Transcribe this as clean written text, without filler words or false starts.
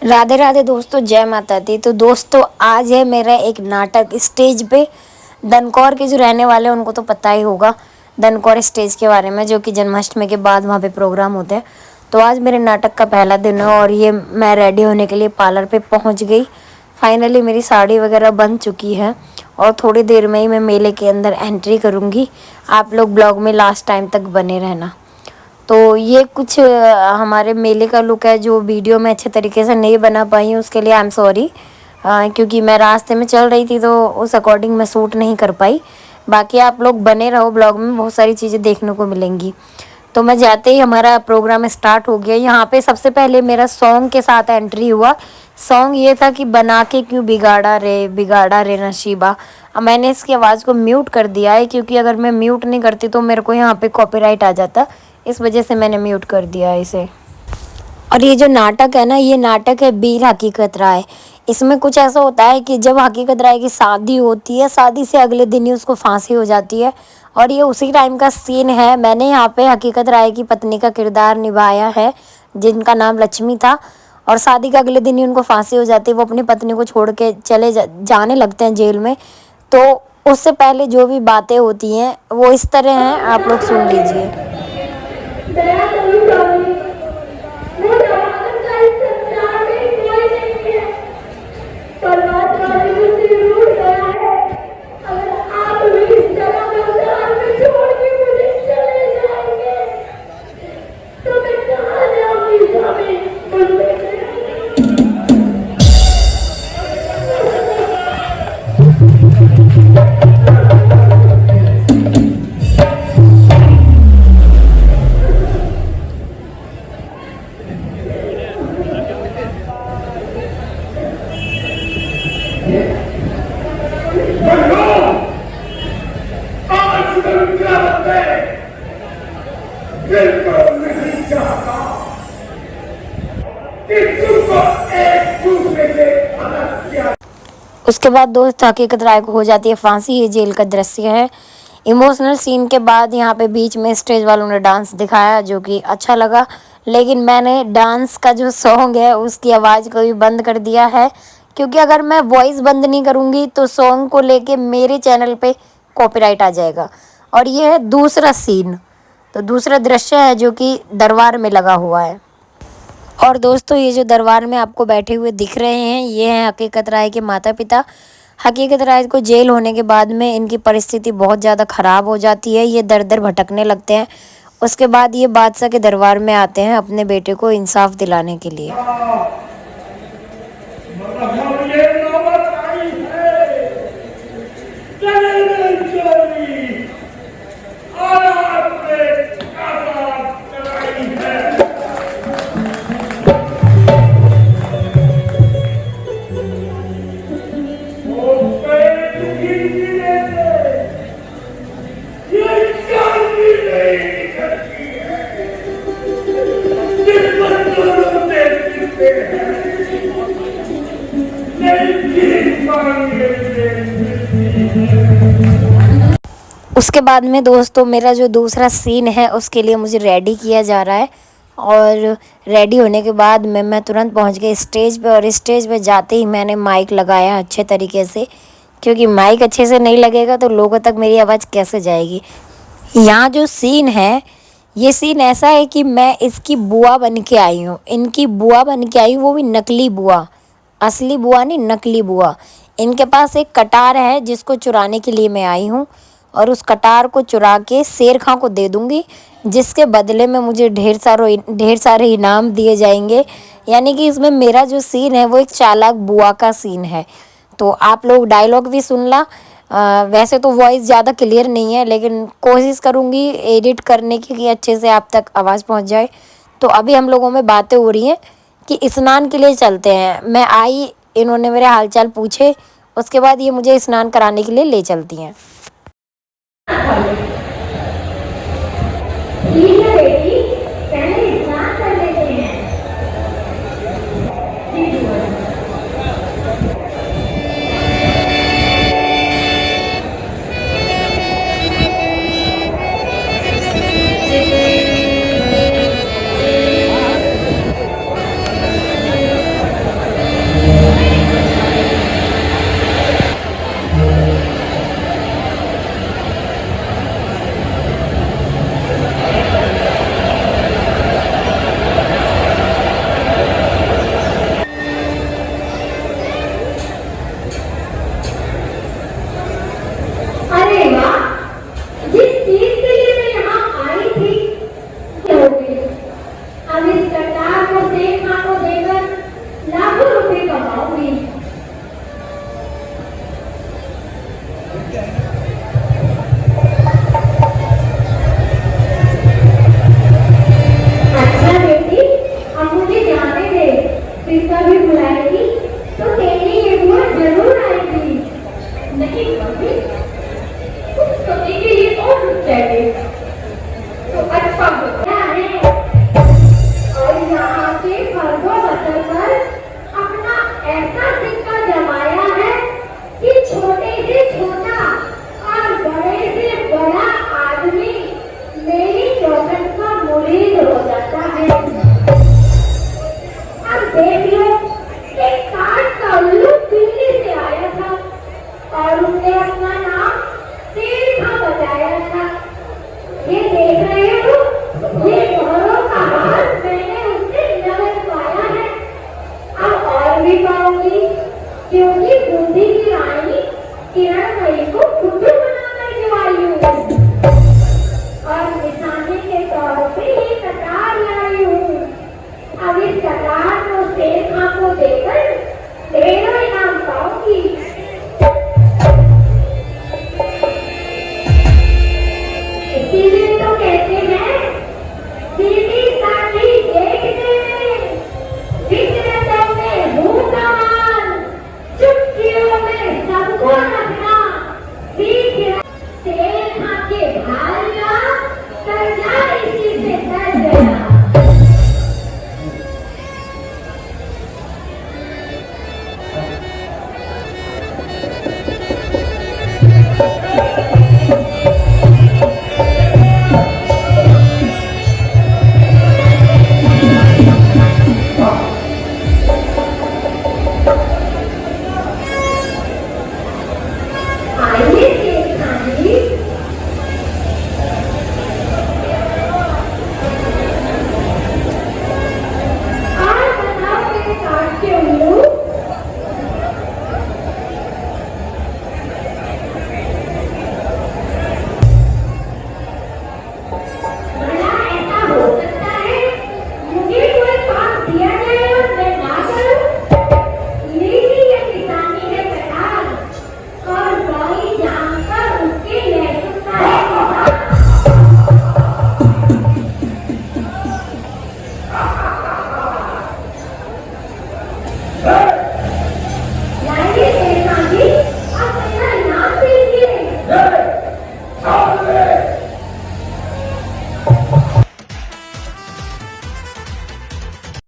राधे राधे दोस्तों, जय माता दी। तो दोस्तों आज है मेरा एक नाटक स्टेज पे। दनकौर के जो रहने वाले हैं उनको तो पता ही होगा दनकौर स्टेज के बारे में, जो कि जन्माष्टमी के बाद वहाँ पे प्रोग्राम होते हैं। तो आज मेरे नाटक का पहला दिन है और ये मैं रेडी होने के लिए पार्लर पे पहुँच गई। फाइनली मेरी साड़ी वगैरह बन चुकी है और थोड़ी देर में ही मैं मेले के अंदर एंट्री करूँगी। आप लोग ब्लॉग में लास्ट टाइम तक बने रहना। तो ये कुछ हमारे मेले का लुक है, जो वीडियो में अच्छे तरीके से नहीं बना पाई हूँ उसके लिए आई एम सॉरी, क्योंकि मैं रास्ते में चल रही थी तो उस अकॉर्डिंग मैं शूट नहीं कर पाई। बाकी आप लोग बने रहो, ब्लॉग में बहुत सारी चीज़ें देखने को मिलेंगी। तो मैं जाते ही हमारा प्रोग्राम स्टार्ट हो गया। यहाँ पे सबसे पहले मेरा सॉन्ग के साथ एंट्री हुआ। सॉन्ग ये था कि बना के क्यों बिगाड़ा रे नशीबा। अब मैंने इसकी आवाज़ को म्यूट कर दिया है, क्योंकि अगर मैं म्यूट नहीं करती तो मेरे को यहाँ पे कॉपीराइट आ जाता, इस वजह से मैंने म्यूट कर दिया है इसे। और ये जो नाटक है ना, ये नाटक है वीर हकीकत राय। इसमें कुछ ऐसा होता है कि जब हकीकत राय की शादी होती है, शादी से अगले दिन ही उसको फांसी हो जाती है और ये उसी टाइम का सीन है। मैंने यहाँ पे हकीकत राय की पत्नी का किरदार निभाया है, जिनका नाम लक्ष्मी था। और शादी के अगले दिन ही उनको फांसी हो जाती है। वो अपनी पत्नी को छोड़ के जाने लगते हैं जेल में। तो उससे पहले जो भी बातें होती हैं वो इस तरह हैं, आप लोग सुन लीजिए। उसके बाद दोस्त हकीकत राय को हो जाती है फांसी। ये जेल का दृश्य है। इमोशनल सीन के बाद यहाँ पे बीच में स्टेज वालों ने डांस दिखाया, जो कि अच्छा लगा। लेकिन मैंने डांस का जो सॉन्ग है उसकी आवाज़ को भी बंद कर दिया है, क्योंकि अगर मैं वॉइस बंद नहीं करूँगी तो सॉन्ग को लेके मेरे चैनल पे कॉपीराइट आ जाएगा। और ये है दूसरा सीन, तो दूसरा दृश्य है जो कि दरबार में लगा हुआ है। और दोस्तों ये जो दरबार में आपको बैठे हुए दिख रहे हैं, ये हैं हकीकत राय के माता पिता। हकीकत राय को जेल होने के बाद में इनकी परिस्थिति बहुत ज़्यादा ख़राब हो जाती है। ये दर दर भटकने लगते हैं। उसके बाद ये बादशाह के दरबार में आते हैं अपने बेटे को इंसाफ दिलाने के लिए। उसके बाद में दोस्तों मेरा जो दूसरा सीन है उसके लिए मुझे रेडी किया जा रहा है। और रेडी होने के बाद मैं तुरंत पहुंच गई स्टेज पे। और स्टेज पे जाते ही मैंने माइक लगाया अच्छे तरीके से, क्योंकि माइक अच्छे से नहीं लगेगा तो लोगों तक मेरी आवाज़ कैसे जाएगी। यहाँ जो सीन है, ये सीन ऐसा है कि मैं इसकी बुआ बन के आई हूँ। इनकी बुआ बन के आई हूँ, वो भी नकली बुआ, असली बुआ नहीं, नकली बुआ। इनके पास एक कटार है जिसको चुराने के लिए मैं आई हूँ, और उस कटार को चुरा के शेर खां को दे दूँगी, जिसके बदले में मुझे ढेर सारे इनाम दिए जाएंगे। यानी कि इसमें मेरा जो सीन है वो एक चालाक बुआ का सीन है। तो आप लोग डायलॉग भी सुन ला। वैसे तो वॉइस ज़्यादा क्लियर नहीं है, लेकिन कोशिश करूँगी एडिट करने की कि अच्छे से आप तक आवाज़ पहुँच जाए। तो अभी हम लोगों में बातें हो रही हैं कि स्नान के लिए चलते हैं। मैं आई, इन्होंने मेरे हालचाल पूछे, उसके बाद ये मुझे स्नान कराने के लिए ले चलती हैं। सिक्का भी बुलाएगी तो तेरी ये बुआ जरूर आएगी। नहीं मम्मी, तुम सभी के लिए और रुक जाएंगे तो अच्छा होगा है। और यहाँ के फर्जों बदल पर अपना ऐसा सिक्का जमाया है कि छोटे से छोटा और बड़े से बड़ा आदमी मेरी चौखट का मुरीद हो जाता है। अब देख